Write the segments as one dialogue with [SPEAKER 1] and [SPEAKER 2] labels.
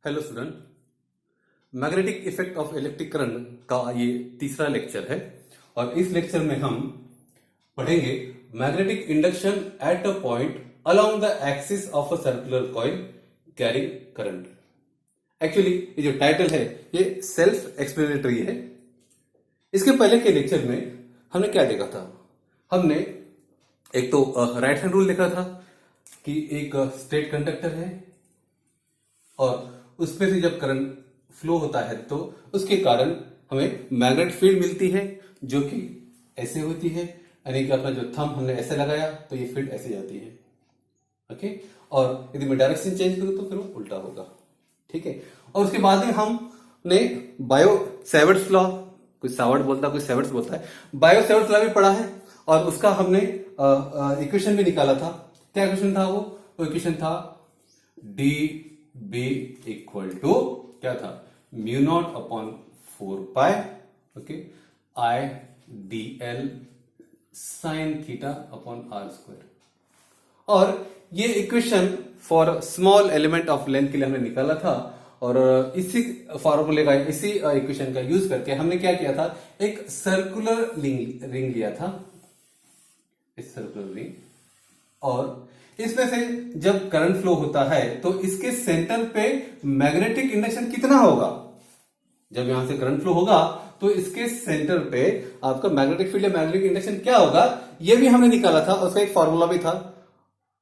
[SPEAKER 1] Hello student. Magnetic effect of electric current का ये तीसरा लेक्चर है और इस लेक्चर में हम पढ़ेंगे magnetic induction at a point along the axis of a circular coil carrying current. Actually ये जो टाइटल है ये सेल्फ एक्सप्लेनेटरी है। इसके पहले के लेक्चर में हमने क्या देखा था? हमने एक तो राइट हैंड रूल देखा था कि एक स्ट्रेट कंडक्टर है और उसमें से जब करंट फ्लो होता है तो उसके कारण हमें मैग्नेट फील्ड मिलती है जो कि ऐसे होती है, यानी कि अपना जो थंब हमने ऐसे लगाया तो ये फील्ड ऐसे जाती है। ओके, और यदि मैं डायरेक्शन चेंज करूं तो फिर वो उल्टा होगा। ठीक है, और उसके बाद में हमने बायो सेवर्ट्स लॉ, कोई सावर्ट बोलता है कोई सेवर्ट्स बोलता है, बायो सेवर्ट्स लॉ भी पढ़ा है और उसका हमने इक्वेशन भी निकाला था। क्या इक्वेशन था? वो इक्वेशन था डी बी इक्वल टू क्या था? Mu naught upon 4 pi okay I D L sine theta upon R square. और ये equation for small element of length के लिए हमने निकाला था और इसी फॉर्मूले का, इसी इक्वेशन का यूज करके हमने क्या किया था? एक सर्कुलर रिंग लिया था, इस सर्कुलर रिंग, और इसमें से जब करंट फ्लो होता है तो इसके सेंटर पे मैग्नेटिक इंडक्शन कितना होगा? जब यहां से करंट फ्लो होगा तो इसके सेंटर पे आपका मैग्नेटिक फील्ड या मैग्नेटिक इंडक्शन क्या होगा, यह भी हमने निकाला था, उसका एक फॉर्मूला भी था।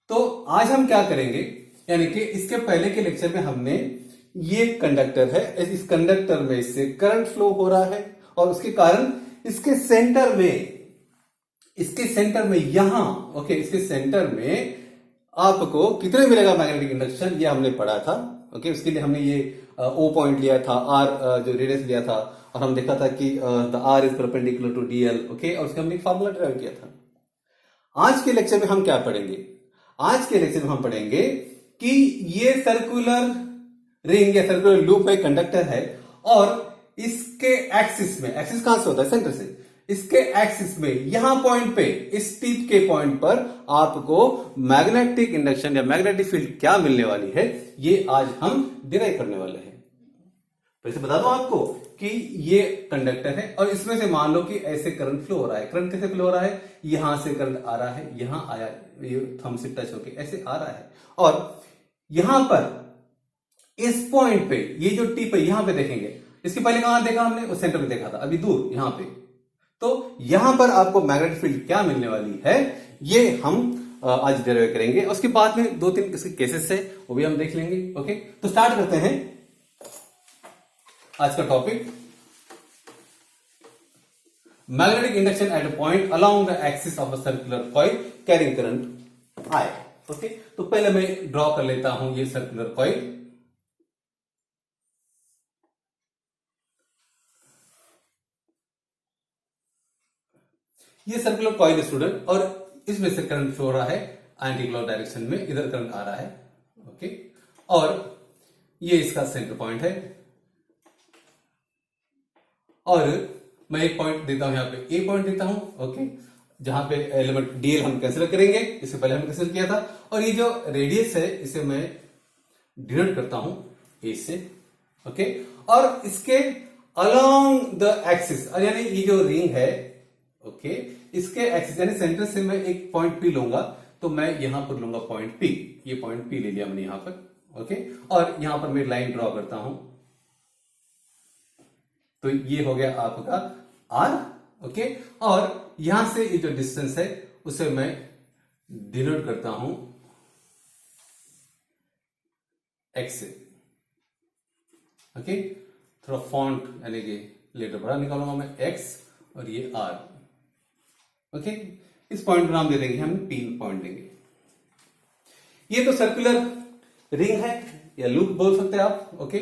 [SPEAKER 1] तो आज हम क्या करेंगे, यानी कि इसके पहले के लेक्चर में हमने ये कंडक्टर है, इस कंडक्टर में इससे करंट फ्लो हो रहा है और उसके कारण इसके सेंटर में यहां ओके, इसके सेंटर में आपको कितने मिलेगा मैग्नेटिक इंडक्शन, ये हमने पढ़ा था। ओके, उसके लिए हमने ये ओ पॉइंट लिया था, आर जो रेडियस लिया था, और हम देखा था कि the R is perpendicular to DL. Okay, और उसका हमने फार्मूला डिराइव किया था। आज के लेक्चर में हम क्या पढ़ेंगे? आज के लेक्चर में हम पढ़ेंगे कि ये सर्कुलर रिंग या सर्कुलर लूप है, कंडक्टर है, और इसके एक्सिस में, एक्सिस कहां से होता है? सेंटर से। इसके एक्सिस में यहां पॉइंट पे, इस टिप के पॉइंट पर आपको मैग्नेटिक इंडक्शन या मैग्नेटिक फील्ड क्या मिलने वाली है, ये आज हम डिराइव करने वाले हैं। तो इसे बता दो आपको कि ये कंडक्टर है और इसमें से मान लो कि ऐसे करंट फ्लो हो रहा है। करंट कैसे फ्लो हो रहा है? यहां से करंट आ रहा है, यहां आया, ये थंब से टच होके ऐसे आ रहा है, और यहां पर इस पॉइंट पे ये जो टिप है यहां पे देखेंगे। इसके पहले कहां देखा हमने? उस सेंटर में देखा था, अभी दूर यहां पे। तो यहां पर आपको मैग्नेटिक फील्ड क्या मिलने वाली है, ये हम आज डिराइव करेंगे। उसके बाद में 2-3 इसके केसेस है, वो भी हम देख लेंगे। ओके, तो स्टार्ट करते हैं आज का topic, magnetic induction at a point along the axis of a circular coil carrying current I. Okay, तो पहले मैं ड्रॉ कर लेता हूं ये सर्कुलर कॉइल। ये सर्कुलर कॉइल स्टूडेंट, और इसमें से करंट फ्लो हो रहा है एंटी क्लॉक डायरेक्शन में, इधर करंट आ रहा है। ओके, और ये इसका सेंटर पॉइंट है, और मैं एक पॉइंट देता हूं, यहां पे ए पॉइंट देता हूं। ओके, जहां पे एलिमेंट डीएल हम कैंसिल करेंगे, इससे पहले हम कैंसिल किया था, और ये जो रेडियस है इसे मैं डिनोट करता हूं ए से। ओके, और इसके अलोंग द एक्सिस, यानी ये जो रिंग है, ओके, इसके एक्सिस यानी सेंटर से मैं एक पॉइंट पी लूंगा, तो मैं यहां पर लूंगा पॉइंट पी। ये पॉइंट पी ले लिया मैंने यहां पर। ओके, और यहां पर मैं लाइन ड्रॉ करता हूं, तो ये हो गया आपका आर। ओके, और यहां से ये जो डिस्टेंस है उसे मैं डिनोट करता हूं एक्स से। ओके, थोड़ा फॉन्ट यानी कि लेटर बड़ा निकालूंगा मैं, एक्स, और ये आर। ओके, इस पॉइंट पर नाम दे देंगे हम पी पॉइंट देंगे। ये तो सर्कुलर रिंग है या लूप बोल सकते हैं आप। ओके,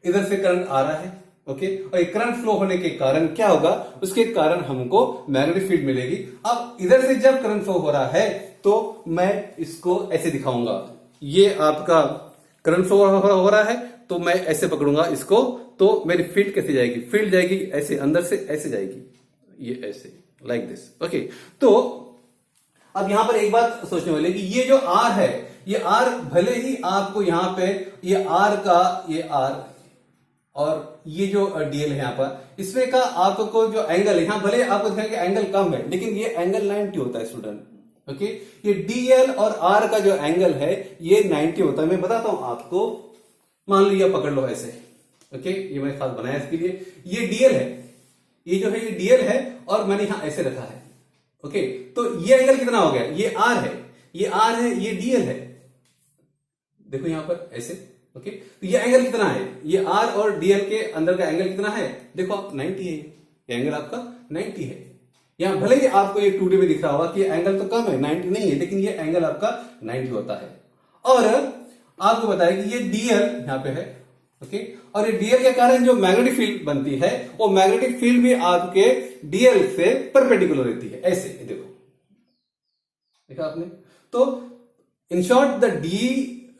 [SPEAKER 1] इधर से करंट आ रहा है। ओके, और करंट फ्लो होने के कारण क्या होगा? उसके कारण हमको मैग्नेटिक फील्ड मिलेगी। अब इधर से जब करंट फ्लो हो रहा है तो मैं इसको ऐसे दिखाऊंगा, ये आपका करंट फ्लो हो रहा है तो मैं ऐसे पकड़ूंगा इसको, तो मेरी फील्ड कैसे जाएगी? फील्ड जाएगी ऐसे, अंदर से ऐसे जाएगी, ये ऐसे, लाइक दिस। ओके, तो अब यहां पर एक बात सोचने वाली कि ये जो आर है ये आर भले ही आपको यहां पे ये आर का ये आर और ये जो डीएल है यहां पर, इसमें का आपको जो एंगल है यहां भले आपको दिखाएंगे एंगल कम है, लेकिन ये एंगल 90 होता है स्टूडेंट। ओके, ये डीएल और आर का जो एंगल है ये 90 होता है। मैं बताता हूं आपको, मान लो ये पकड़ लो ऐसे। ओके, ये मैंने खास बनाया इसके लिए। ये डीएल है, ये जो है ये डीएल है और मैंने यहां ऐसे रखा है। ओके, तो ये एंगल कितना हो गया, ये आर है, ये आर है, ये डीएल है। देखो यहां पर ऐसे। ओके, तो ये एंगल कितना है, ये आर और डीएल के अंदर का एंगल कितना है, देखो आप 90 है, ये एंगल आपका 90 है। यहां भले ही आपको ये 2D में दिख रहा होगा कि एंगल तो कम है, 90 नहीं है, लेकिन ये एंगल आपका 90 होता है। और आपको बताया कि ये डीएल यहां पे है। ओके, और ये डीएल के कारण जो मैग्नेटिक फील्ड बनती है, वो मैग्नेटिक फील्ड भी आपके डीएल से परपेंडिकुलर रहती है, ऐसे देखो, देखा आपने। तो in short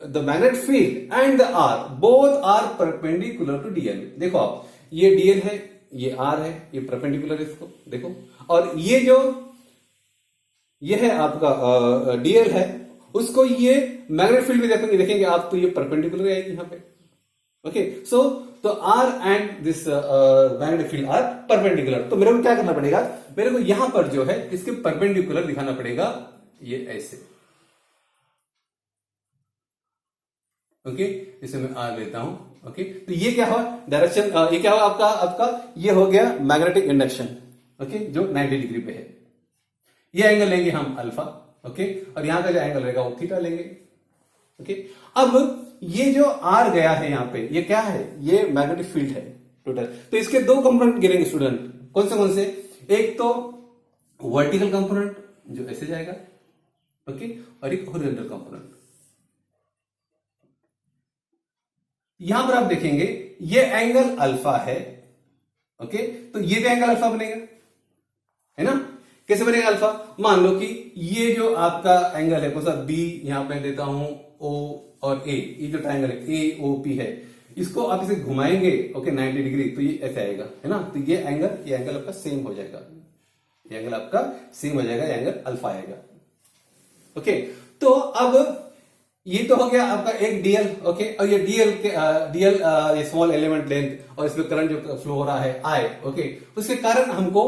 [SPEAKER 1] the magnetic field and the R both are perpendicular to DL. देखो आप, ये डीएल है, ये आर है, ये परपेंडिकुलर है इसको देखो, और ये जो ये है आपका डीएल है, उसको ये मैग्नेटिक फील्ड में देखेंगे आप, तो ये परपेंडिकुलर आएगी यहां पे। ओके, सो तो R and this magnetic field are perpendicular. तो मेरे को क्या करना पड़ेगा, मेरे को यहां पर जो है इसके परपेंडिकुलर दिखाना पड़ेगा, ये ऐसे। ओके, इसे मैं आर लेता हूं। ओके, तो ये क्या हुआ डायरेक्शन, ये क्या हुआ आपका आपका ये हो गया मैग्नेटिक इंडक्शन। ओके, जो 90 डिग्री पे है। ये एंगल लेंगे हम अल्फा। ओके, और यहां का जो एंगल रहेगा वो थीटा लेंगे। ओके, अब ये जो आर गया है यहां पे, ये क्या है, ये मैग्नेटिक फील्ड है टोटल। तो इसके दो कंपोनेंट गिरेंगे स्टूडेंट, कौन से, एक तो वर्टिकल कंपोनेंट जो ऐसे जाएगा, ओके, और एक हॉरिजॉन्टल कंपोनेंट। यहां पर आप देखेंगे ये एंगल अल्फा है। ओके, तो ये भी एंगल अल्फा बनेगा, है ना। कैसे बनेगा अल्फा, मान लो कि ये जो आपका एंगल है, कौन सा, बी, यहां पे देता हूं ओ और ए, ये जो ट्रायंगल है ए ओ पी है, इसको आप इसे घुमाएंगे, ओके, 90 डिग्री, तो ये ऐसे आएगा, है ना। तो ये एंगल आपका सेम हो जाएगा, ये एंगल आपका सेम हो जाएगा, ये एंगल अल्फा आएगा। ओके, तो अब ये तो हो गया आपका एक डीएल। ओके, और ये डीएल ये स्मॉल एलिमेंट लेंथ, और इसमें करंट जो फ्लो हो रहा है आई। ओके, उसके कारण हमको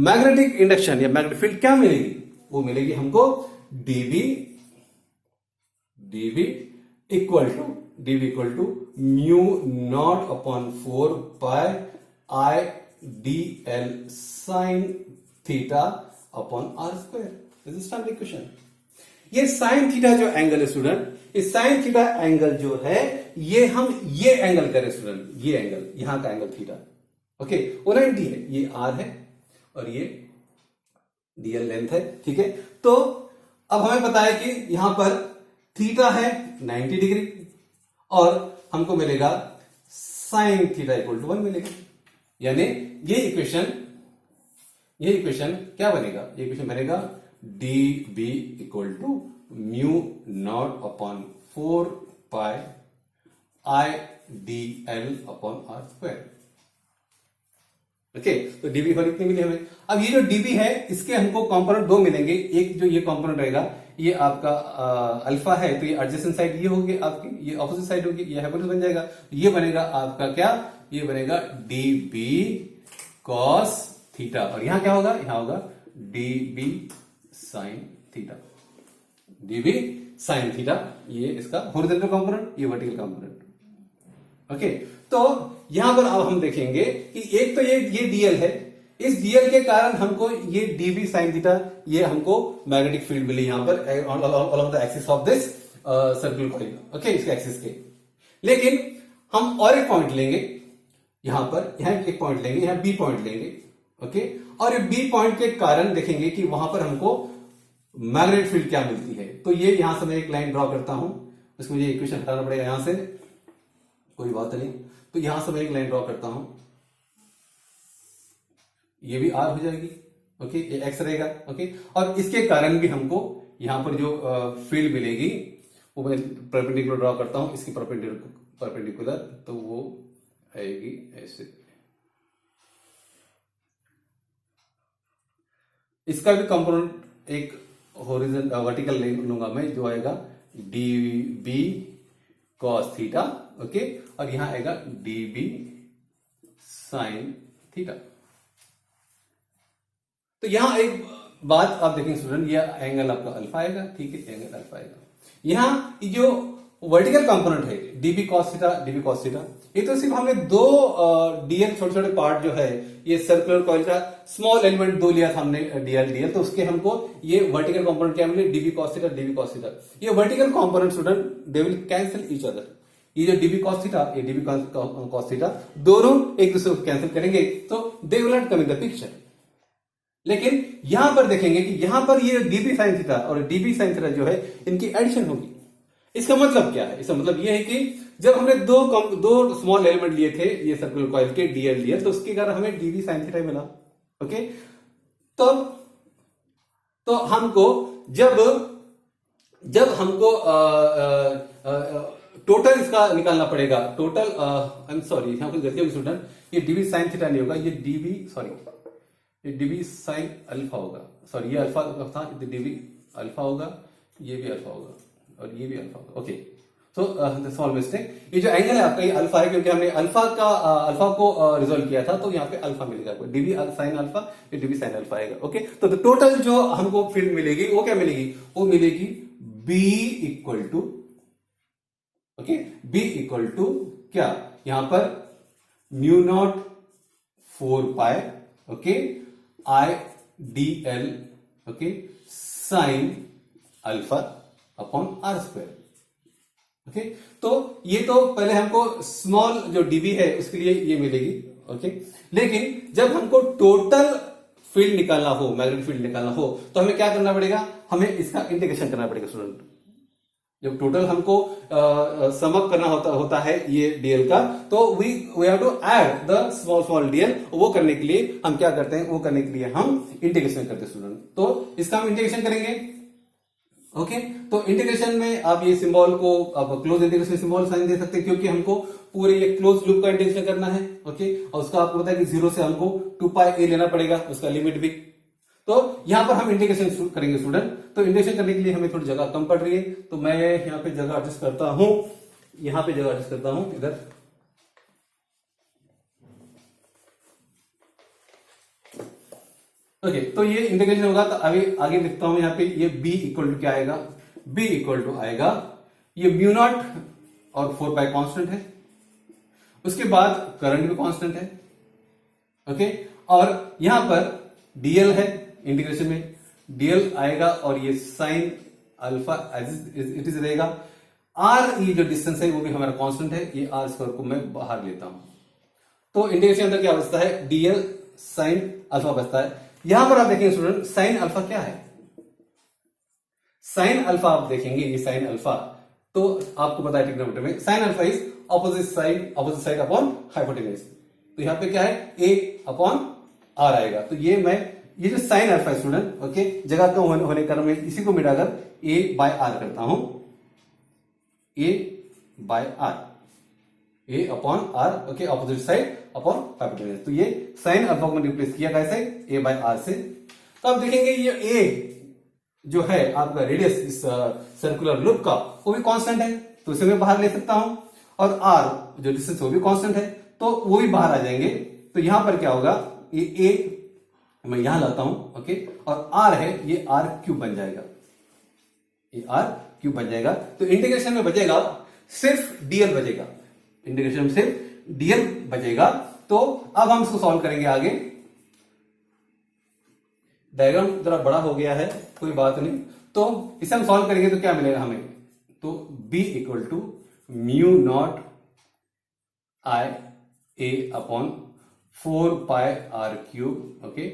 [SPEAKER 1] मैग्नेटिक इंडक्शन या मैग्नेटिक फील्ड क्या मिलेगी, वो मिलेगी हमको DB equal to mu naught upon 4 pi I D L sine theta upon R square. This is standard equation. ये साइन थीटा जो एंगल है स्टूडेंट, इस साइन थीटा एंगल जो है, ये हम ये एंगल करें स्टूडेंट, ये एंगल यहां का एंगल थीटा, ओके, वो 90 है, ये आर है और ये डीएल लेंथ है, ठीक है। तो अब हमें पता है कि यहां पर थीटा है 90 डिग्री और हमको मिलेगा साइन थीटा इक्वल टू 1 मिलेगा। यानी ये इक्वेशन क्या बनेगा, ये इक्वेशन बनेगा D B equal to mu naught upon 4 pi I D L upon R square. Okay, तो डीबी फॉर कितनी मिली हमें। अब ये जो डीबी है, इसके हमको कंपोनेंट दो मिलेंगे। एक जो ये कंपोनेंट रहेगा, ये आपका अल्फा है, तो ये एडजेसेंट साइड ये होगी आपकी, ये ऑपोजिट साइड होगी, ये हाइपोटेन्यूज बन जाएगा। ये बनेगा आपका क्या, ये बनेगा डीबी कॉस थीटा, और यहां क्या होगा, यहां होगा dB sine theta, dB sine theta. ये इसका हॉरिजॉन्टल कंपोनेंट, ये वर्टिकल कंपोनेंट। ओके, तो यहां पर अब हम देखेंगे कि एक तो ये डीएल है, इस डीएल के कारण हमको ये डीबी साइन थीटा, ये हमको मैग्नेटिक फील्ड मिली यहां पर along the axis of this circular coil, okay, इसके एक्सिस के। लेकिन हम और एक पॉइंट लेंगे यहां पर, यहां एक पॉइंट लेंगे, यहां बी पॉइंट लेंगे, ओके, और ये बी पॉइंट के कारण देखेंगे कि वहां पर हमको मैग्नेटिक फील्ड क्या मिलती है। तो ये यहां से मैं एक लाइन ड्रॉ करता हूं, उसको मुझे इक्वेशन हटाना पड़ेगा यहां से, कोई बात नहीं। तो यहां से मैं एक लाइन ड्रॉ करता हूं, ये भी आर हो जाएगी, ओके, ये एक्स रहेगा, ओके, और इसके कारण भी हमको यहां पर जो फील्ड मिलेगी वो मैं परपेंडिकुलर ड्रॉ करता हूं, इसकी परपेंडिकुलर, तो वो आएगी ऐसे। इसका भी कंपोनेंट एक हॉरिजॉन्टल वर्टिकल लूंगा मैं, जो आएगा D B cos theta, okay, और यहां आएगा डी बी साइन थीटा। तो यहां एक बात आप देखेंगे स्टूडेंट, ये एंगल आपका अल्फा आएगा, ठीक है, एंगल अल्फा आएगा। यहां जो वर्टिकल कंपोनेंट है dB cos theta, DB cos theta, ये तो सिर्फ हमने दो डीएल छोटे छोटे पार्ट जो है ये सर्कुलर कॉइल का स्मॉल एलिमेंट दो लिया था हमने डीएल डीएल, तो उसके हमको ये वर्टिकल कंपोनेंट क्या मिले, DB cos theta, DB cos theta. ये vertical component student they will cancel each other. ये जो डीबी कॉस थीटा, ये डीबी कॉस थीटा, दोनों एक दूसरे को कैंसिल करेंगे तो they will not come in the picture. लेकिन यहां पर देखेंगे कि यहां पर ये डीबी साइन थीटा और डीबी साइन थीटा जो है इनकी एडिशन होगी। इसका मतलब क्या है? इसका मतलब यह है कि जब हमने दो स्मॉल एलिमेंट लिए थे ये सर्कुलर कॉइल के डीएल डीएल, तो उसके कारण हमें डीबी साइन थीटा मिला, ओके। तो हमको जब हमको टोटल इसका निकालना पड़ेगा, टोटल आई एम सॉरी यहां पर गलती होगी स्टूडेंट, ये डीबी साइन थीटा नहीं होगा, ये डीबी सॉरी ये डीबी साइन अल्फा होगा, सॉरी ये अल्फा था, डीबी अल्फा होगा, ये भी अल्फा होगा और ये भी अल्फा होगा, ओके। सो स्मॉल मिस्टेक, ये जो एंगल है आपका ये अल्फा है क्योंकि हमने अल्फा को रिजोल्व किया था, तो यहाँ पे अल्फा मिलेगा, डीबी साइन अल्फा, ये डीबी साइन अल्फा आएगा, ओके। तो टोटल जो हमको फील्ड मिलेगी वो क्या मिलेगी? वो मिलेगी B equal to, okay, B equal to क्या, यहां पर mu naught 4 pi, okay, I D L, okay, sine alpha upon R square, okay. तो ये तो पहले हमको स्मॉल जो डीबी है उसके लिए ये मिलेगी, ओके। लेकिन जब हमको टोटल फील्ड निकालना हो, मैग्नेटिक फील्ड निकालना हो, तो हमें क्या करना पड़ेगा? हमें इसका इंटीग्रेशन करना पड़ेगा स्टूडेंट। जब टोटल हमको समअप करना होता है ये डीएल का, तो we have to add the small DL. वो करने के लिए हम क्या करते हैं? वो करने के लिए हम इंटीग्रेशन करते हैं स्टूडेंट। तो इसका हम इंटीग्रेशन करेंगे, ओके। तो इंटीग्रेशन में आप ये सिंबल को आप क्लोज इंटीग्रेशन सिंबल साइन दे सकते हैं क्योंकि हमको पूरे ये क्लोज लूप का इंटीग्रेशन करना है, ओके। और उसका आपको पता है कि 0 से हमको 2 पाई ए लेना पड़ेगा, उसका लिमिट भी। तो यहां पर हम इंटीग्रेशन करेंगे स्टूडेंट। तो इंटीग्रेशन करने के लिए हमें थोड़ी जगह कम पड़ रही है, तो मैं यहां पे जगह एडजस्ट करता हूं, यहां पे जगह एडजस्ट करता हूं इधर, ओके। तो ये इंटीग्रेशन होगा, तो अभी आगे लिखता हूं यहां पे, ये b इक्वल टू क्या आएगा? b इक्वल टू आएगा ये म्यू नॉट और 4 पाई कांस्टेंट है, उसके बाद करंट भी कांस्टेंट है, ओके। और यहां पर dl है, इंटीग्रेशन में dl आएगा और ये sine alpha as it is रहेगा। r ये जो डिस्टेंस है वो भी हमारा कांस्टेंट है, ये r स्क्वायर को मैं बाहर लेता हूं, तो इंटीग्रेशन अंदर क्या बचता है? dl साइन अल्फा बचता है। यहां पर आप देखेंगे स्टूडेंट, साइन अल्फा क्या है? साइन अल्फा आप देखेंगे, ये साइन अल्फा, तो आपको पता है ट्रिग्नोमेट्री में sine alpha is opposite side upon hypotenuse. तो यहां पे क्या है? a अपॉन r आएगा। तो ये जो साइन अल्फा स्टूडेंट, ओके, जगह कम होने कारण मैं इसी को मिटाकर a बाय r करता हूं, a by r, a upon r, okay, opposite side upon hypotenuse. तो ये साइन अल्फा को रिप्लेस किया कैसे? a बाय r से। तो आप देखेंगे ये a जो है आपका रेडियस इस सर्कुलर लूप का, वो भी कांस्टेंट है, तो इसे मैं बाहर ले सकता हूं, और r जो डिस्टेंस वो भी कांस्टेंट है, तो वो भी बाहर आ जाएंगे। तो यहां पर क्या होगा? ये a मैं यहां लाता हूं, ओके, और r है, ये r क्यूब बन जाएगा, ये r क्यूब बन जाएगा। तो इंटीग्रेशन में बचेगा सिर्फ dl बचेगा, इंटीग्रेशन में सिर्फ dl बचेगा। तो अब हम इसको सॉल्व करेंगे आगे। डायग्राम जरा बड़ा हो गया है, कोई बात नहीं। तो इसे हम सॉल्व करेंगे तो क्या मिलेगा हमें? तो b equal to mu naught I a upon 4 pi r cube, okay,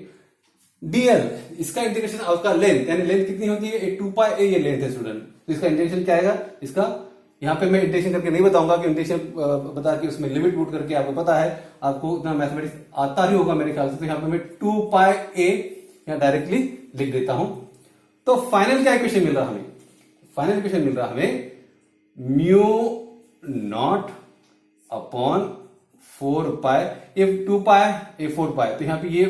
[SPEAKER 1] dl, इसका इंटीग्रेशन, उसका लेंथ, यानी लेंथ कितनी होती है? 2 पाई a ये लेंथ है स्टूडेंट। तो इसका इंटीग्रेशन क्या आएगा? इसका यहां पे मैं इंटीग्रेशन करके नहीं बताऊंगा कि इंटीग्रेशन बता के उसमें लिमिट पुट करके, आपको पता है, आपको इतना मैथमेटिक्स आता ही होगा मेरे ख्याल से। तो यहां पे मैं 2 पाई a यहां डायरेक्टली लिख देता हूं। तो फाइनल क्या इक्वेशन मिल रहा हमें? फाइनल इक्वेशन मिल रहा हमें म्यू नॉट अपॉन 4 पाई, ये 2 पाई, ये 4 पाई, तो यहां पे ये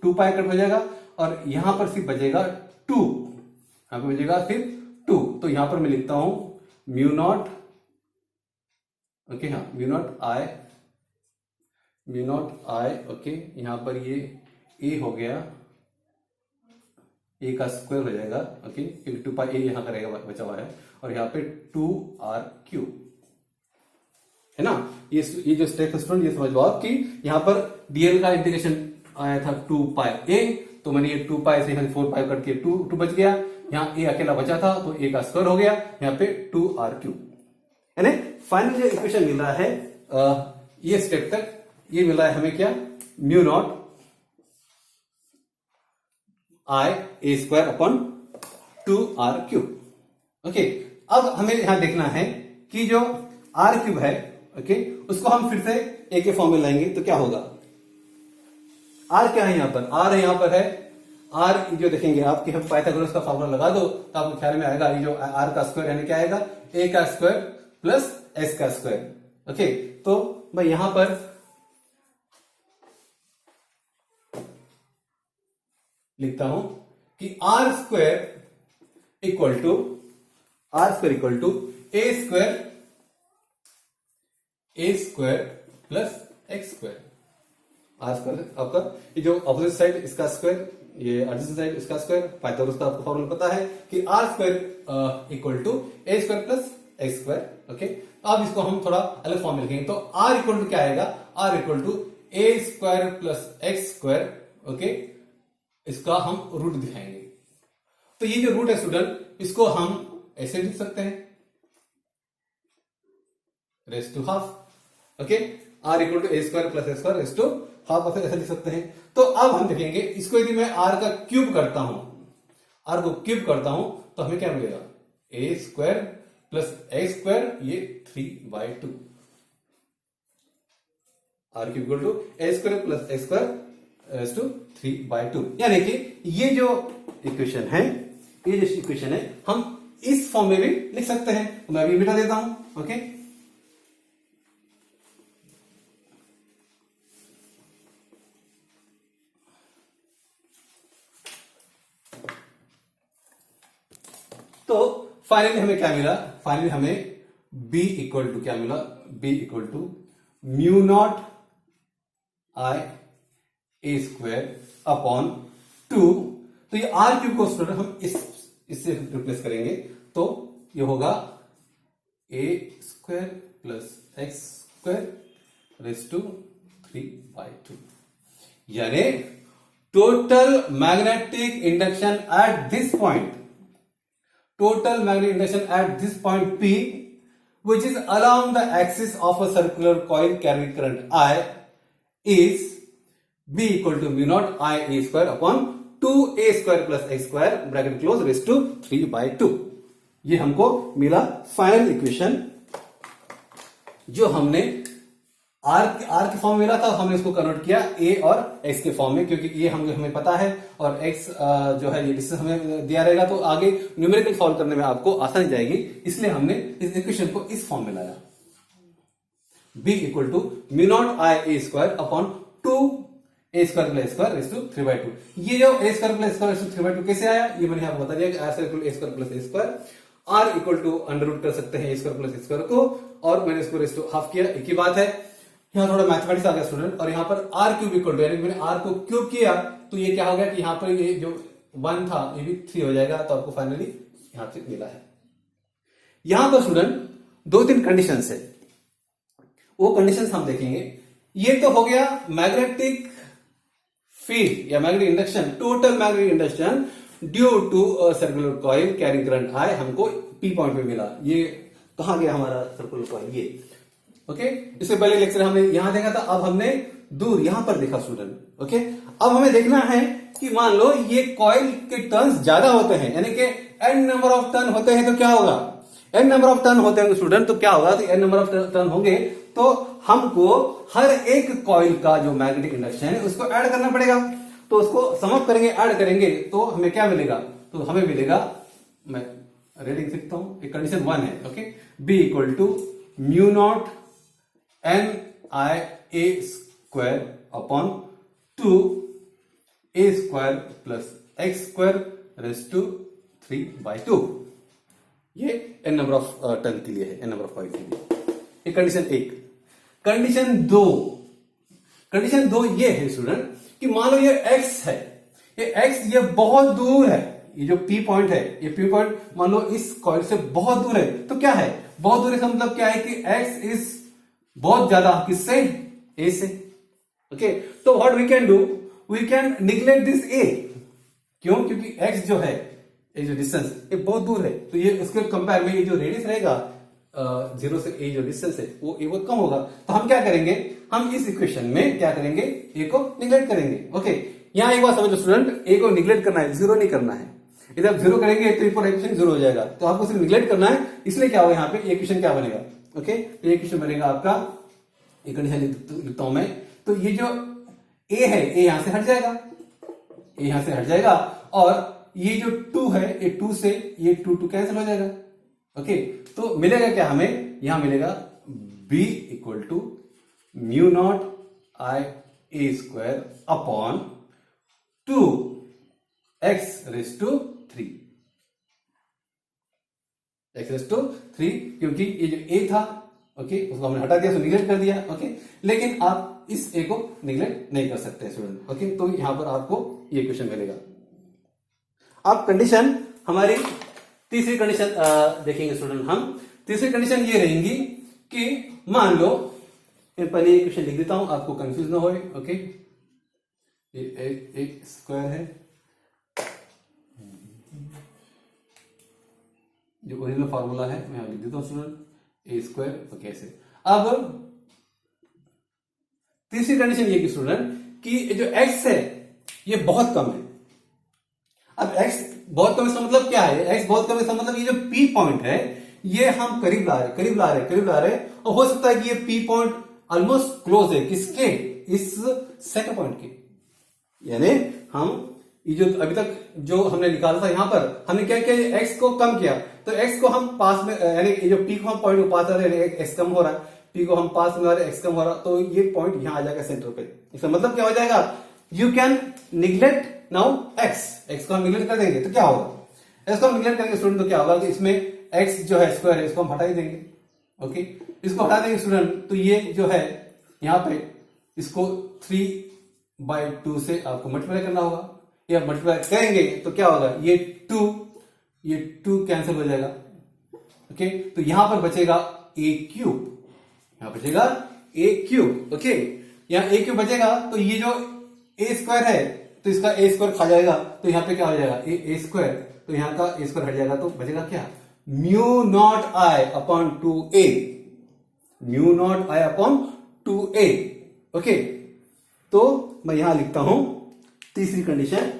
[SPEAKER 1] 2 पाई कट हो जाएगा और यहां पर सिर्फ बचेगा 2, यहां पे बचेगा सिर्फ 2। तो यहां पर मैं लिखता हूं म्यू नॉट, ओके, हाँ, म्यू नॉट आई, ओके, यहां पर ये ए हो गया, ए का स्क्वायर हो जाएगा, ओके, क्योंकि 2 पाई ए यहां करेगा बचा हुआ है, और यहाँ पे 2r³ है ना। ये जो स्टेप स्टूडेंट, ये समझ लो आप कि यहाँ पर dl का इंटीग्रेशन आया था 2 पाई ए, तो मैंने ये 2 पाई से 4 पाई कट के 2 बच गया, यहाँ ए अकेला बचा था तो ए का स्क्वायर हो गया, यहाँ पे 2r³, यानी फाइनल जो इक्वेशन मिल रहा है ये स्टेप तक ये मिल रहा है हमें क्या, mu naught I A square upon 2r³। Okay, अब हमें यहां देखना है कि जो r³ है, ओके, उसको हम फिर से ए के फॉर्म में लाएंगे तो क्या होगा। r क्या है यहां पर, r यहां पर है, r जो देखेंगे आपके, हम पाइथागोरस का फॉर्मूला लगा दो तो आपको ख्याल में आएगा, ये जो r का स्क्वायर यानी क्या आएगा, a का स्क्वायर प्लस s का स्क्वायर। ओके, तो मैं यहां पर लिखता हूं कि r square equal to a square plus x square. r square आपका ये जो अपोजिट साइड इसका स्क्वायर, ये एडजेसेंट साइड इसका स्क्वायर, पाइथागोरस का आपको फॉर्मूला पता है कि r square equal to a square plus x square. Okay, अब इसको हम थोड़ा अलग फॉर्म में लिखेंगे तो r इक्वल टू क्या आएगा, r equal to a square plus x square. Okay, इसका हम रूट दिखाएंगे, तो ये जो रूट है स्टूडेंट, इसको हम ऐसे लिख सकते हैं, raise to half. Okay, r equal to a square plus x square raise to half, ऐसे लिख सकते हैं। तो अब हम देखेंगे इसको, यदि मैं r का क्यूब करता हूं, r को क्यूब करता हूं तो हमें क्या मिलेगा, a square plus x square, ये 3/2, r cube equal to a square plus x square raise to 3/2, यानी कि ये जो इक्वेशन है, हम इस फॉर्म में भी लिख सकते हैं। तो मैं अभी मिटा देता हूं। ओके, तो फाइनली हमें क्या मिला, फाइनली हमें b इक्वल टू क्या मिला, b equal to mu naught I A square upon 2, तो ये r क्यूब को स्टूडेंट हम इससे रिप्लेस करेंगे, तो ये होगा a square plus x square raise to 3/2, यानी total magnetic induction at this point, P, which is along the axis of a circular coil carrying current I, is B equal to mu naught I a square upon 2a square plus x square bracket close raised to 3/2। ये हमको मिला final equation, जो हमने r के form में मिला था, हमने इसको कन्वर्ट किया a और x के फॉर्म में, क्योंकि ये हमें पता है और x जो है ये डिस्टेंस हमें दिया रहेगा, तो आगे न्यूमेरिकल सॉल्व करने में आपको आसानी जाएगी, इसलिए हमने इस इक्वेशन को इस फॉर्म में लाया, b equal to mu naught I A square upon 2a square plus square raise to 3/2। ये जो a square plus square raise to 3/2 कैसे आया, ये मैंने आपको बता दिया कि r square plus a square, r equal to under root कर सकते हैं a स्क्वायर प्लस स्क्वायर को, और मैंने इसको रेस टू हाफ किया, एक ही बात है। यहाँ थोड़ा मैथमेटिक्स आ गया स्टूडेंट, और यहाँ पर r क्यूब इक्वल टू, यानी मैंने r को क्यूब किया तो ये क्या हो गया कि यहाँ पर ये जो 1 था ये भी 3 हो जाएगा, तो आपको फाइनली यहाँ से मिला है। यहां पर स्टूडेंट 2-3 कंडीशंस है, वो कंडीशंस हम देखेंगे। ये तो हो गया मैग्नेटिक फील्ड या magnetic induction, total magnetic induction due to circular coil carrying current I, हमको P पॉइंट पे मिला। ये कहां गया हमारा सर्कुलर कॉइल, ये ओके। इससे पहले लेक्चर हमने यहां देखा था, अब हमने दूर यहां पर देखा स्टूडेंट। ओके, अब हमें देखना है कि मान लो ये कॉइल के टर्न्स ज्यादा होते हैं, यानी कि n नंबर ऑफ टर्न होते हैं, तो क्या होगा, n नंबर ऑफ टर्न होते हैं स्टूडेंट, तो क्या होगा, तो n नंबर ऑफ टर्न होंगे तो हमको हर एक कॉइल का जो मैग्नेटिक इंडक्शन है उसको ऐड करना पड़ेगा, तो उसको समअप करेंगे, ऐड करेंगे, तो हमें क्या मिलेगा, तो हमें मिलेगा, मैं रेडिंग लिखता हूं, एक कंडीशन 1 है। Okay, b equal to mu naught n i a square upon 2a square plus x square raise to 3/2। ये n नंबर ऑफ टर्न के लिए है, n नंबर ऑफ कॉइल के लिए। ये कंडीशन एक। कंडीशन दो ये है स्टूडेंट कि मान लो ये x है, ये x ये बहुत दूर है, ये जो P पॉइंट है, ये P पॉइंट मान लो इस कॉइल से बहुत दूर है, तो क्या है बहुत दूर है, इसका मतलब क्या है कि x इज बहुत ज्यादा किससे, a से। ओके, तो what we can do, we can neglect this a। क्यों? क्योंकि x जो है, ये जो डिस्टेंस ये बहुत दूर है, तो ये उसके कंपेयर में ये जो रेडियस रहेगा 0 से a जो डिस्टेंस है वो कम होगा। तो हम क्या करेंगे, हम इस इक्वेशन में क्या करेंगे, a को निग्लेक्ट करेंगे। ओके, यहां एक बात समझो स्टूडेंट, a को निग्लेक्ट करना है, जीरो नहीं करना है। यदि आप जीरो करेंगे तो इक्वेशन जीरो हो जाएगा, तो आपको सिर्फ निग्लेक्ट करना है। इसलिए क्या होगा यहाँ पे, ये इक्वेशन क्या बनेगा, ओके, तो ये इक्वेशन बनेगा आपका, एक कंडीशन लिखता हूं मैं, तो ये जो a है, a यहां से हट जाएगा, a यहां से हट जाएगा, और ये जो 2 है, ये 2 से ये 2 कैंसिल हो जाएगा। ओके, तो मिलेगा क्या हमें, यहां मिलेगा b equal to mu naught I A square upon 2 X raise to 3, X raise to 3, क्योंकि ये जो a था, ओके, उसको हमने हटा दिया, उसको निगलेक्ट कर दिया। ओके, लेकिन आप इस a को निगलेक्ट नहीं कर सकते स्टूडेंट। ओके, तो यहां पर आपको ये क्वेश्चन मिलेगा। अब कंडीशन हमारी तीसरी कंडीशन देखेंगे स्टूडेंट हम। तीसरी कंडीशन ये रहेंगी कि मान लो, पहले ये क्वेश्चन लिख देता हूं आपको कंफ्यूज ना होए। ओके, ये एक स्क्वायर है, जो ओरिजिनल फार्मूला है मैं लिख देता हूं स्टूडेंट, ए स्क्वायर। ओके, ऐसे। अब तीसरी कंडीशन ये कि स्टूडेंट कि जो x है ये बहुत कम है। अब x बहुत कम, इसका मतलब क्या है, x बहुत कम इसका मतलब ये जो P पॉइंट है ये हम करीब ला रहे, और हो सकता है कि ये P पॉइंट ऑलमोस्ट क्लोज है किसके, इस सेंटर पॉइंट के। यानी हम ये जो अभी तक जो हमने निकाला था, यहां पर हमने क्या किया, x को कम किया, तो x को हम पास में, यानी ये जो P को हम पॉइंट को पास आ रहे हैं, x कम हो रहा है, P को हम पास में आ रहे हैं, x कम हो रहा है, तो ये पॉइंट यहां आ जाएगा सेंटर पे। इसका मतलब क्या हो जाएगा, you can neglect now x को हम निग्लेक्ट कर देंगे तो क्या होगा, x को हम निग्लेक्ट करेंगे स्टूडेंट तो क्या होगा कि इसमें x जो है स्क्वायर है, इसको हम हटा ही देंगे। ओके, इसको हटा देंगे स्टूडेंट, तो ये जो है यहां पे इसको 3/2 से आपको मल्टीप्लाई करना होगा, या मल्टीप्लाई करेंगे तो क्या होगा, ये 2 कैंसिल हो जाएगा। ओके, तो यहां पर बचेगा a क्यूब, यहां बचेगा a क्यूब। ओके, यहां a क्यूब बचेगा, तो ये जो a स्क्वायर है तो इसका a स्क्वायर खा जाएगा, तो यहां पे क्या हो जाएगा, a स्क्वायर, तो यहां का a स्क्वायर हट जाएगा, तो बचेगा क्या, mu naught I upon 2a, mu naught I upon 2a। Okay, तो मैं यहां लिखता हूं तीसरी कंडीशन,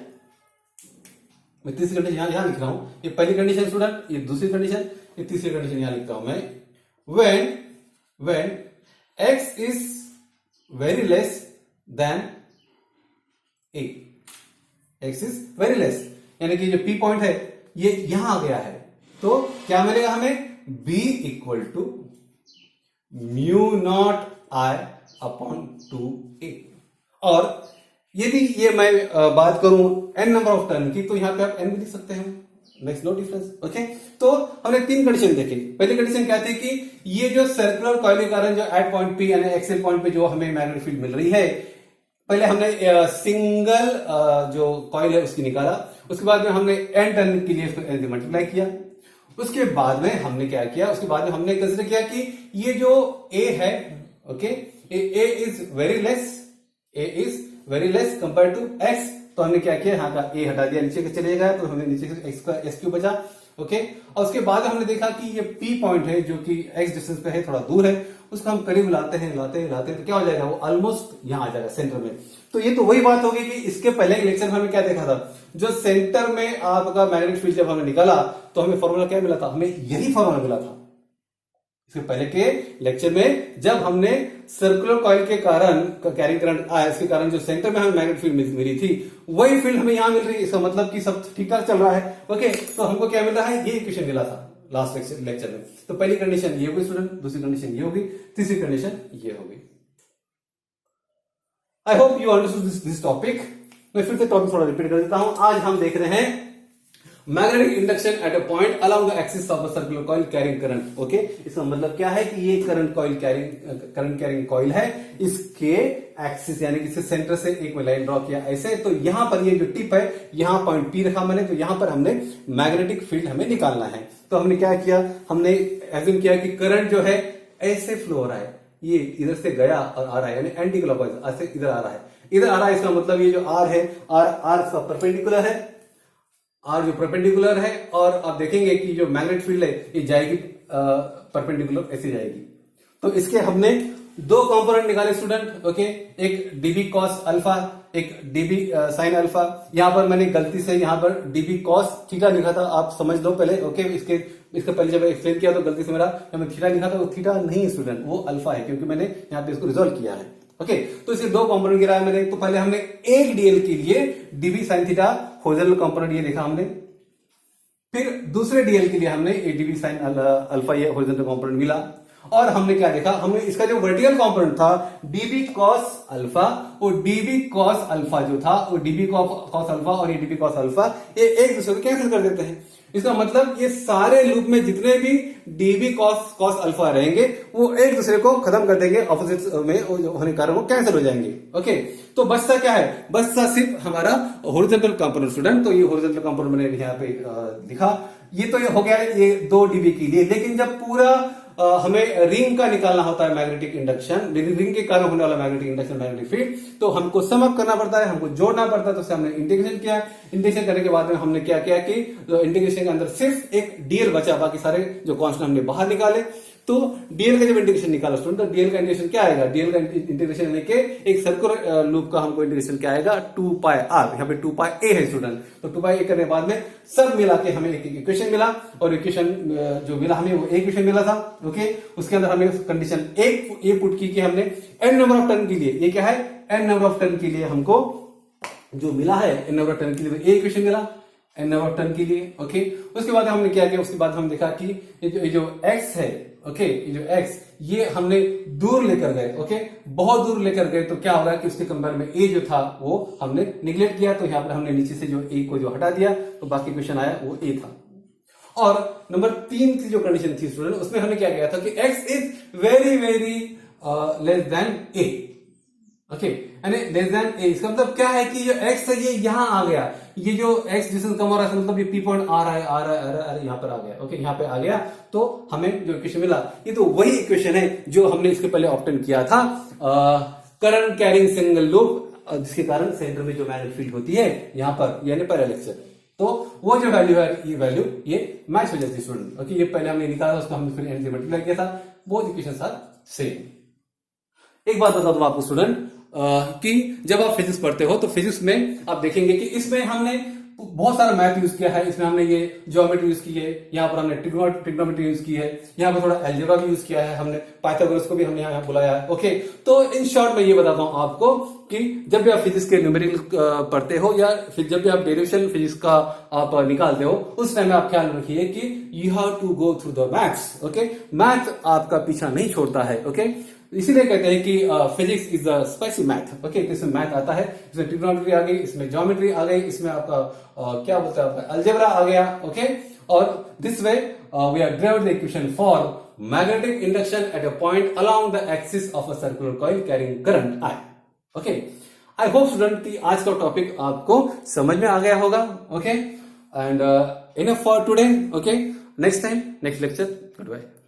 [SPEAKER 1] मैं तीसरी कंडीशन यहां लिख रहा हूं, ये पहली कंडीशन स्टूडेंट, ये दूसरी कंडीशन, ये तीसरी कंडीशन यहां लिखता हूं मैं, when x is very less than a, x is very less, यानी कि जो p पॉइंट है ये यहां आ गया है, तो क्या मिलेगा हमें, b equal to mu naught I upon 2a। और यदि ये मैं बात करूं n नंबर ऑफ टर्न की, तो यहां पे आप n भी लिख सकते हैं, मेक्स नो डिफरेंस। ओके, तो हमने 3 कंडीशन देखी। पहली कंडीशन क्या थी कि ये जो सर्कुलर कॉइल के कारण जो एट पॉइंट P यानी एक्सेल पॉइंट पे जो हमें मैग्नेटिक फील्ड मिल रही है, पहले हमने सिंगल जो कॉइल है उसकी निकाला, उसके बाद में हमने n टर्न के लिए उसको मल्टीप्लाई किया, उसके बाद में हमने क्या किया, उसके बाद में हमने कंसिडर किया कि ये जो a है, okay, a is very less compare to x, तो हमने क्या किया, यहाँ का a हटा दिया, नीचे के चले गया, तो हमने नीचे से x का s क्यूब बचा। ओके, और उसके बाद हमने देखा कि ये p पॉइंट है जो कि x डिस्टेंस पे है, थोड़ा दूर है, उसको हम करीब लाते हैं तो क्या हो जाएगा, वो ऑलमोस्ट यहां आ जाएगा सेंटर में। तो ये तो वही बात होगी कि इसके पहले के लेक्चर में हमने क्या देखा था, जो सेंटर में आपका मैग्नेटिक फील्ड जब हमें निकाला तो हमें फॉर्मूला क्या मिला था, हमें यही फॉर्मूला मिला था इसके पहले के लेक्चर में, जब हमने सर्कुलर कॉइल के कारण कैरिंग करंट आया, इसके कारण जो सेंटर में हमें मैग्नेटिक फील्ड मिली थी, वही फील्ड हमें यहां मिल रही है। इसका मतलब कि सब ठीक ठाक चल रहा है। ओके, तो हमको क्या मिल रहा है, ये इक्वेशन मिला था लास्ट लेक्चर में। तो पहली कंडीशन ये होगी स्टूडेंट, दूसरी कंडीशन ये होगी, तीसरी कंडीशन ये होगी। I hope you understood this topic. मैं फिर से टॉपिक थोड़ा रिपीट कर देता हूं। आज हम देख रहे हैं magnetic induction at a point along the axis of a circular coil carrying current. Okay, इसका मतलब क्या है कि ये करंट कैरिंग कॉइल है, इसके एक्सिस यानी कि सेंटर से एक में लाइन ड्रॉ किया ऐसे, तो यहां पर ये जो टिप है, यहां पॉइंट पी रखा मैंने, तो यहां पर हमने मैग्नेटिक फील्ड हमें निकालना है। तो हमने क्या किया, हमने एज्यूम किया कि करंट जो है ऐसे फ्लो हो रहा है, ये इधर से गया और आ रहा है, यानी एंटी क्लॉकवाइज ऐसे इधर आ रहा है, इधर आ रहा है। इसका मतलब ये जो आर है, आर इसका परपेंडिकुलर है, आर जो परपेंडिकुलर है, और आप देखेंगे कि जो मैग्नेट फील्ड है ये जाएगी परपेंडिकुलर ऐसे जाएगी। तो इसके हमने दो कंपोनेंट निकाले स्टूडेंट। ओके, एक डीबी कॉस अल्फा, एक डीबी साइन अल्फा। यहां पर मैंने गलती से यहां पर डीबी कॉस थीटा लिखा था, आप समझ लो पहले। ओके, इसके पहले जब एक्सप्लेन किया तो गलती से मेरा थीटा लिखा था, वो थीटा नहीं स्टूडेंट, वो अल्फा है, क्योंकि मैंने यहां पे इसको रिजोल्व किया है। ओके, तो इसके दो कंपोनेंट गिराया मैंने। तो पहले हमने एक डीएल के लिए dB sine theta horizontal component ये देखा हमने, फिर दूसरे डीएल के लिए हमने डीबी साइन अल्फा ये हॉरिजॉन्टल कंपोनेंट मिला, और हमने क्या देखा, हमने इसका जो वर्टिकल कंपोनेंट था डीबी कॉस अल्फा, वो डीबी कॉस अल्फा जो था, वो डीबी कॉस अल्फा और ये डीबी कॉस अल्फा ये एक दूसरे को कैंसिल कर देते हैं। इसका मतलब ये सारे लूप में जितने भी डीबी कॉस अल्फा रहेंगे वो एक दूसरे को खत्म कर देंगे, ऑपोजिट में होने के कारण वो कैंसिल हो जाएंगे। ओके, तो बचता क्या है, बचता सिर्फ हमारा हॉरिजॉन्टल कंपोनेंट स्टूडेंट। तो ये हॉरिजॉन्टल कंपोनेंट मैंने यहाँ पे लिखा, ये तो ये हो गया ये 2 डीबी के लिए। लेकिन जब पूरा हमें रिंग का निकालना होता है मैग्नेटिक इंडक्शन, रिंग के कारण होने वाला मैग्नेटिक इंडक्शन मैग्नेटिक फील्ड, तो हमको सम अप करना पड़ता है, हमको जोड़ना पड़ता है। तो उससे हमने इंटीग्रेशन किया, इंटीग्रेशन करने के बाद में हमने क्या किया कि इंटीग्रेशन के अंदर सिर्फ एक डीएल बचा, बाकी सारे जो कांस्टेंट हमने बाहर निकाले। तो डीएल का जब इंटीग्रेशन निकाला स्टूडेंट, तो डीएल का इंटीग्रेशन क्या आएगा, डीएल का इंटीग्रेशन यानी कि एक सर्कुलर लूप का हमको इंटीग्रेशन क्या आएगा 2 पाई आर, यहाँ पे 2 पाई ए है स्टूडेंट। तो 2 पाई ए करने के बाद में सब मिला के हमें एक इक्वेशन मिला, और इक्वेशन जो मिला हमें वो एक इक्वेशन मिला था। ओके, उसके अंदर हमने कंडीशन एक ये पुट की कि हमने एन नंबर ऑफ टर्न के लिए, ये क्या है एन नंबर ऑफ टर्न के लिए हमको जो मिला है, एन नंबर ऑफ टर्न के लिए एक इक्वेशन मिला एन नंबर ऑफ टर्न के लिए। ओके, उसके बाद हमने क्या किया, उसके बाद हम देखा कि ये जो एक्स है, ओके, ये जो एक्स ये हमने दूर लेकर गए। ओके, बहुत दूर लेकर गए, तो क्या होगा कि उसके कंपेयर में ए जो था वो हमने निगलेक्ट किया, तो यहाँ पर हमने नीचे से जो ए को जो हटा दिया, तो बाकी क्वेश्चन आया वो ए था। और नंबर 3 की जो कंडीशन थी स्टूडेंट, उसमें हमने क्या किया था कि x is very very less than A. Okay, यानी लेस देन ए, इसका मतलब क्या है कि जो एक्स है ये यहां आ गया, ये जो एक्स डिस्टेंस कम हो रहा है, मतलब ये पी पॉइंट आ रहा है यहां पर आ गया। ओके, यहां पे आ गया, तो हमें जो इक्वेशन मिला ये तो वही इक्वेशन है जो हमने इसके पहले ऑब्टेन किया था करंट कैरिंग सिंगल लूप, जिसके कारण सेंटर में जो मैग्नेटिक फील्ड होती है यहां पर, यानी पैरेलल। तो वो जो वैल्यू है ये वैल्यू ये मैच हो जाती है स्टूडेंट। ओके, ये पहले हमने निकाला, उसको हमने फिर एन से मल्टीप्लाई किया था, वो इक्वेशन आर सेम। एक बात बता दूं आपको स्टूडेंट कि जब आप फिजिक्स पढ़ते हो तो फिजिक्स में आप देखेंगे कि इसमें हमने बहुत सारा मैथ यूज किया है, इसमें हमने ये ज्योमेट्री यूज की है, यहाँ पर हमने ट्रिग्नोमेट्री यूज की है, यहाँ पर थोड़ा अलजेब्रा भी यूज किया है, हमने पाइथागोरस को भी हमने यहाँ बुलाया है। ओके, तो इन शॉर्ट में ये बताता हूं आपको कि जब भी आप फिजिक्स के न्यूमेरिकल पढ़ते हो, या फिर जब भी आप डेरिवेशन फिजिक्स का आप निकालते हो, उस टाइम में आप ख्याल रखिए कि you have to go through the maths. Okay, math आपका पीछा नहीं छोड़ता है। ओके, इसीलिए कहते हैं कि physics is the spicy math. Okay, इसमें मैथ आता है, इसमें ट्रिग्नोमेट्री आ गई, इसमें ज्योमेट्री आ गई, इसमें आपका क्या बोलते हैं आपका अलजेब्रा आ गया। ओके, और this way we are drive the equation for magnetic induction at a point along the axis of a circular coil carrying current I. Okay, I hope student कि आज का टॉपिक आपको समझ में आ गया होगा। Okay, and enough for today. Okay, next time next lecture, good bye.